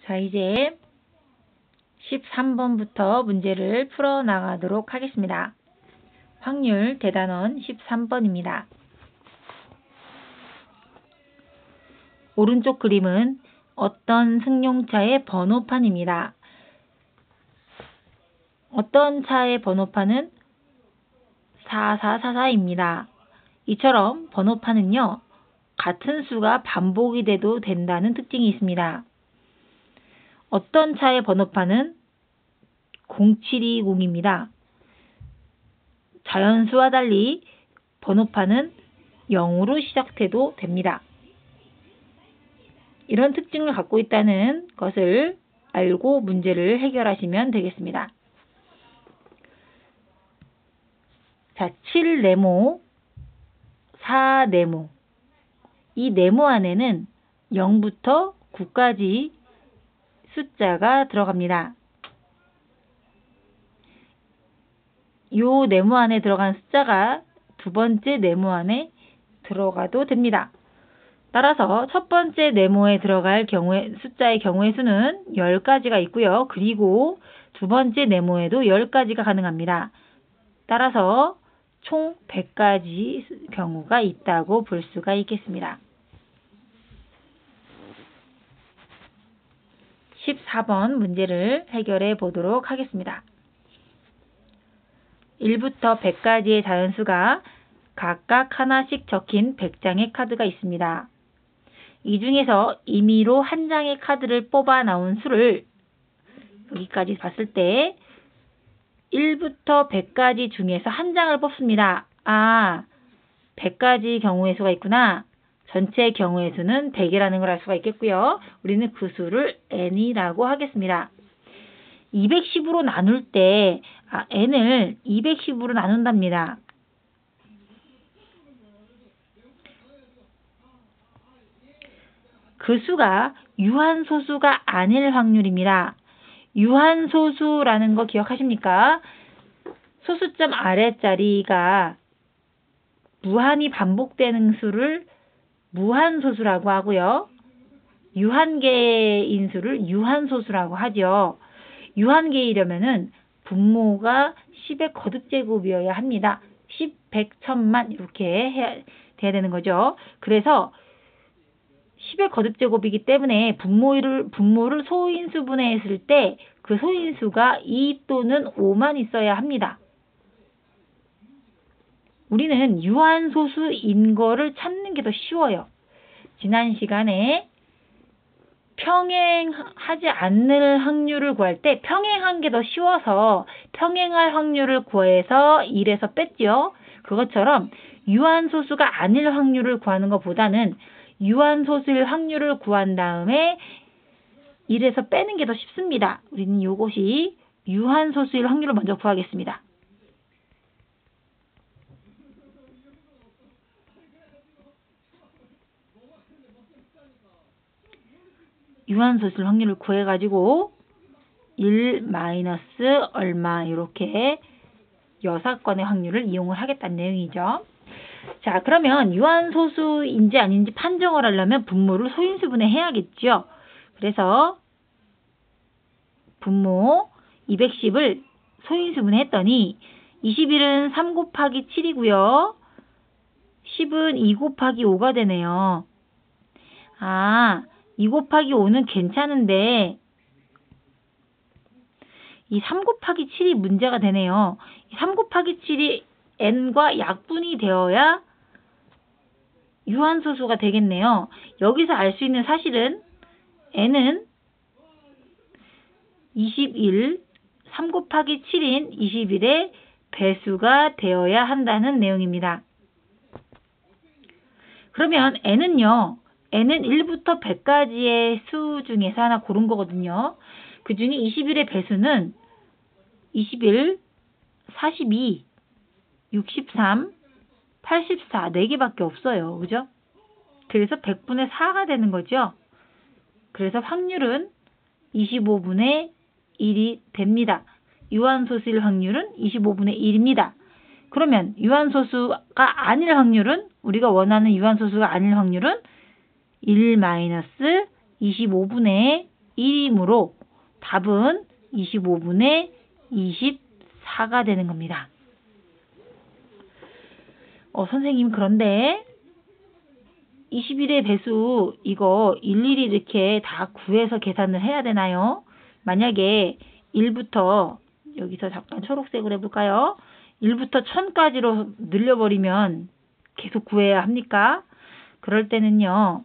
자, 이제 13번부터 문제를 풀어나가도록 하겠습니다. 확률 대단원 13번입니다. 오른쪽 그림은 어떤 승용차의 번호판입니다. 어떤 차의 번호판은 4444입니다. 이처럼 번호판은요, 같은 수가 반복이 돼도 된다는 특징이 있습니다. 어떤 차의 번호판은 0720입니다. 자연수와 달리 번호판은 0으로 시작돼도 됩니다. 이런 특징을 갖고 있다는 것을 알고 문제를 해결하시면 되겠습니다. 자, 7네모, 4네모. 이 네모 안에는 0부터 9까지 숫자가 들어갑니다. 이 네모 안에 들어간 숫자가 두 번째 네모 안에 들어가도 됩니다. 따라서 첫 번째 네모에 들어갈 숫자의 경우의 수는 10가지가 있고요. 그리고 두 번째 네모에도 10가지가 가능합니다. 따라서 총 100가지 경우가 있다고 볼 수가 있겠습니다. 14번 문제를 해결해 보도록 하겠습니다. 1부터 100까지의 자연수가 각각 하나씩 적힌 100장의 카드가 있습니다. 이 중에서 임의로 한 장의 카드를 뽑아 나온 수를 여기까지 봤을 때 1부터 100까지 중에서 한 장을 뽑습니다. 100가지 경우의 수가 있구나. 전체 경우의 수는 100이라는 걸 알 수가 있겠고요. 우리는 그 수를 n이라고 하겠습니다. 210으로 나눌 때 n을 210으로 나눈답니다. 그 수가 유한소수가 아닐 확률입니다. 유한소수라는 거 기억하십니까? 소수점 아래자리가 무한히 반복되는 수를 무한소수라고 하고요. 유한계인 수를 유한소수라고 하죠. 유한계이려면은 분모가 10의 거듭제곱이어야 합니다. 10, 100, 1000만 이렇게 돼야 되는 거죠. 그래서 10의 거듭제곱이기 때문에 분모를 소인수분해 했을 때 그 소인수가 2 또는 5만 있어야 합니다. 우리는 유한소수인 거를 찾는 게 더 쉬워요. 지난 시간에 평행하지 않을 확률을 구할 때 평행한 게 더 쉬워서 평행할 확률을 구해서 1에서 뺐죠. 그것처럼 유한소수가 아닐 확률을 구하는 것보다는 유한소수일 확률을 구한 다음에 1에서 빼는 게 더 쉽습니다. 우리는 이것이 유한소수일 확률을 먼저 구하겠습니다. 유한소수일 확률을 구해가지고 1 마이너스 얼마 이렇게 6건의 확률을 이용을 하겠다는 내용이죠. 자, 그러면 유한소수인지 아닌지 판정을 하려면 분모를 소인수분해 해야겠죠. 그래서 분모 210을 소인수분해 했더니 21은 3 곱하기 7이고요. 10은 2 곱하기 5가 되네요. 2 곱하기 5는 괜찮은데 이 3 곱하기 7이 문제가 되네요. 3 곱하기 7이 n과 약분이 되어야 유한소수가 되겠네요. 여기서 알 수 있는 사실은 n은 21, 3 곱하기 7인 21의 배수가 되어야 한다는 내용입니다. 그러면 n은요. n은 1부터 100까지의 수 중에서 하나 고른 거거든요. 그 중에 21의 배수는 21, 42, 63, 84, 4개밖에 없어요. 그죠? 그래서 100분의 4가 되는 거죠. 그래서 확률은 25분의 1이 됩니다. 유한소수일 확률은 25분의 1입니다. 그러면 유한소수가 아닐 확률은 우리가 원하는 유한소수가 아닐 확률은 1 마이너스 25분의 1이므로 답은 25분의 24가 되는 겁니다. 선생님, 그런데 21의 배수 이거 일일이 이렇게 다 구해서 계산을 해야 되나요? 만약에 1부터 여기서 잠깐 초록색으로 해볼까요? 1부터 1000까지로 늘려버리면 계속 구해야 합니까? 그럴 때는요,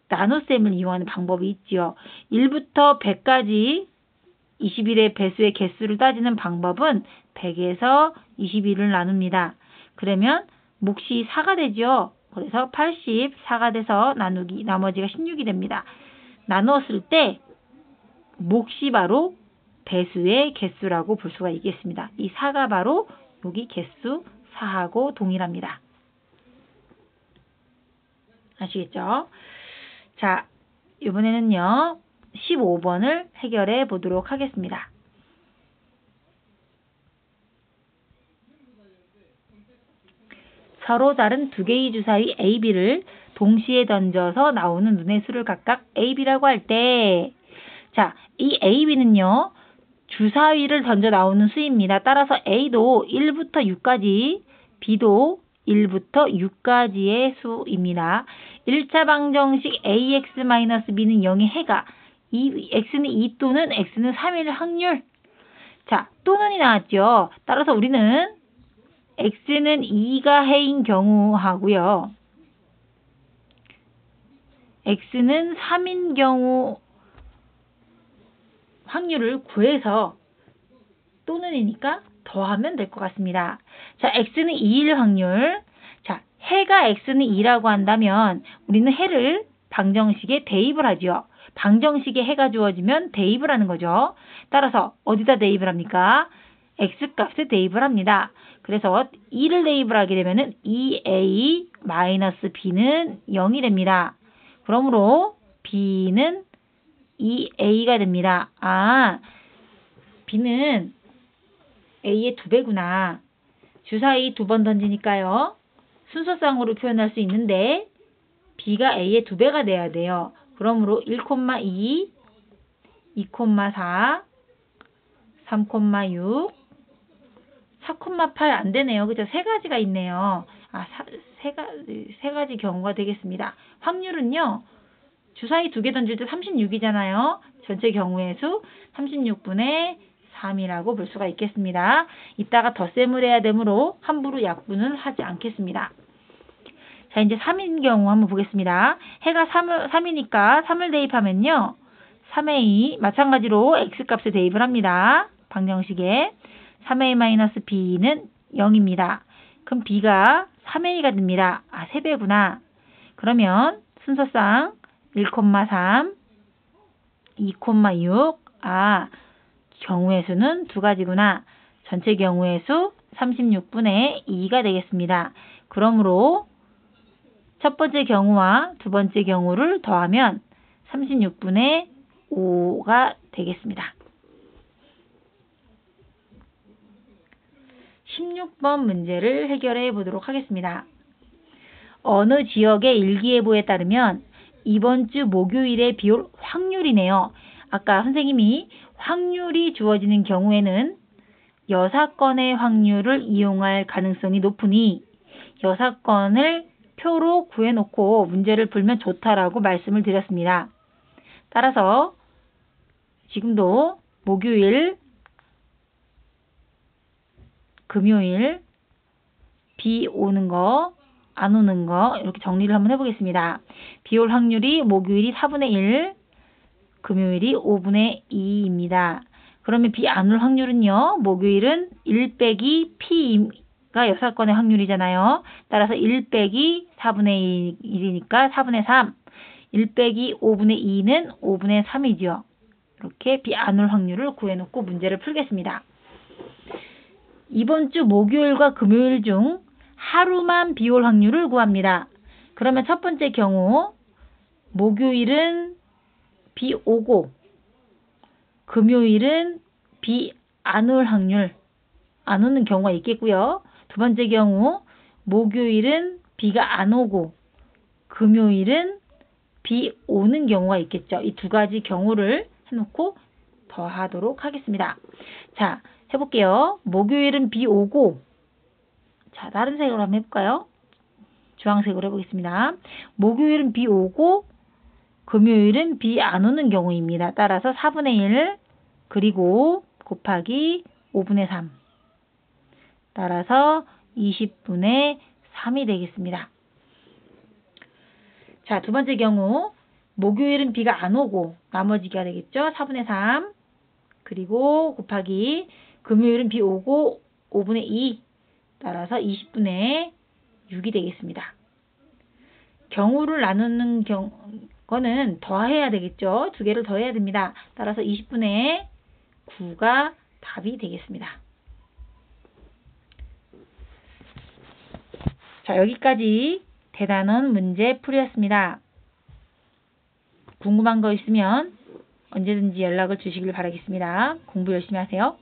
나눗셈을 이용하는 방법이 있지요. 1부터 100까지 21의 배수의 개수를 따지는 방법은 100에서 21을 나눕니다. 그러면 몫이 4가 되죠. 그래서 84가 돼서 나머지가 16이 됩니다. 나누었을 때 몫이 바로 배수의 개수라고 볼 수가 있겠습니다. 이 4가 바로 여기 개수 4하고 동일합니다. 아시겠죠? 자, 이번에는요, 15번을 해결해 보도록 하겠습니다. 서로 다른 두 개의 주사위 A, B를 동시에 던져서 나오는 눈의 수를 각각 A, B라고 할 때, 자, 이 A, B는요, 주사위를 던져 나오는 수입니다. 따라서 A도 1부터 6까지, B도 1부터 6까지의 수입니다. 1차 방정식 AX-B는 0의 해가, X는 2 또는 X는 3일 확률. 자, 또는이 나왔죠. 따라서 우리는 X는 2가 해인 경우 하고요. X는 3인 경우 확률을 구해서 또는이니까 더하면 될 것 같습니다. 자, X는 2일 확률. 자, 해가 X는 2라고 한다면 우리는 해를 방정식에 대입을 하죠. 방정식에 해가 주어지면 대입을 하는 거죠. 따라서 어디다 대입을 합니까? X값에 대입을 합니다. 그래서 2를 대입을 하게 되면 2A-B는 0이 됩니다. 그러므로 B는 2A가 됩니다. 아, B는 A의 2배구나. 주사위 2번 던지니까요. 순서상으로 표현할 수 있는데 B가 A의 2배가 돼야 돼요. 그러므로 1,2, 2,4, 3,6, 4,8 안 되네요. 그죠? 세 가지가 있네요. 세 가지 경우가 되겠습니다. 확률은요, 주사위 2개 던질 때 36이잖아요. 전체 경우의 수 36분의 3이라고 볼 수가 있겠습니다. 이따가 덧셈을 해야 되므로 함부로 약분은 하지 않겠습니다. 자, 이제 3인 경우 한번 보겠습니다. 해가 3이니까 3을 대입하면요, 3A 마찬가지로 X값에 대입을 합니다. 방정식에 3A-B는 0입니다. 그럼 B가 3A가 됩니다. 3배구나. 그러면 순서상 1,3, 2,6, 경우의 수는 2가지구나. 전체 경우의 수 36분의 2가 되겠습니다. 그러므로 첫 번째 경우와 두 번째 경우를 더하면 36분의 5가 되겠습니다. 16번 문제를 해결해 보도록 하겠습니다. 어느 지역의 일기예보에 따르면 이번 주 목요일에 비 올 확률이네요. 아까 선생님이 확률이 주어지는 경우에는 여사건의 확률을 이용할 가능성이 높으니 여사건을 표로 구해놓고 문제를 풀면 좋다라고 말씀을 드렸습니다. 따라서 지금도 목요일, 금요일, 비 오는 거, 안 오는 거 이렇게 정리를 한번 해보겠습니다. 비 올 확률이 목요일이 4분의 1, 금요일이 5분의 2입니다. 그러면 비 안 올 확률은요, 목요일은 1 빼기 P가 여사건의 확률이잖아요. 따라서 1 빼기 4분의 1이니까 4분의 3, 1 빼기 5분의 2는 5분의 3이죠. 이렇게 비 안 올 확률을 구해놓고 문제를 풀겠습니다. 이번 주 목요일과 금요일 중 하루만 비 올 확률을 구합니다. 그러면 첫 번째 경우 목요일은 비 오고 금요일은 비 안 올 확률, 안 오는 경우가 있겠고요. 두 번째 경우 목요일은 비가 안 오고 금요일은 비 비 오는 경우가 있겠죠. 이 두 가지 경우를 해놓고 더하도록 하겠습니다. 자, 해볼게요. 목요일은 비 오고, 자, 다른 색으로 한번 해볼까요? 주황색으로 해보겠습니다. 목요일은 비 오고, 금요일은 비 안 오는 경우입니다. 따라서 4분의 1 그리고 곱하기 5분의 3 따라서 20분의 3이 되겠습니다. 자, 두 번째 경우 목요일은 비가 안 오고 나머지가 되겠죠. 4분의 3 그리고 곱하기 금요일은 비 오고 5분의 2 따라서 20분의 6이 되겠습니다. 경우를 나누는 거는 더해야 되겠죠. 두 개를 더해야 됩니다. 따라서 20분의 9가 답이 되겠습니다. 자, 여기까지 대단원 문제 풀이였습니다. 궁금한 거 있으면 언제든지 연락을 주시길 바라겠습니다. 공부 열심히 하세요.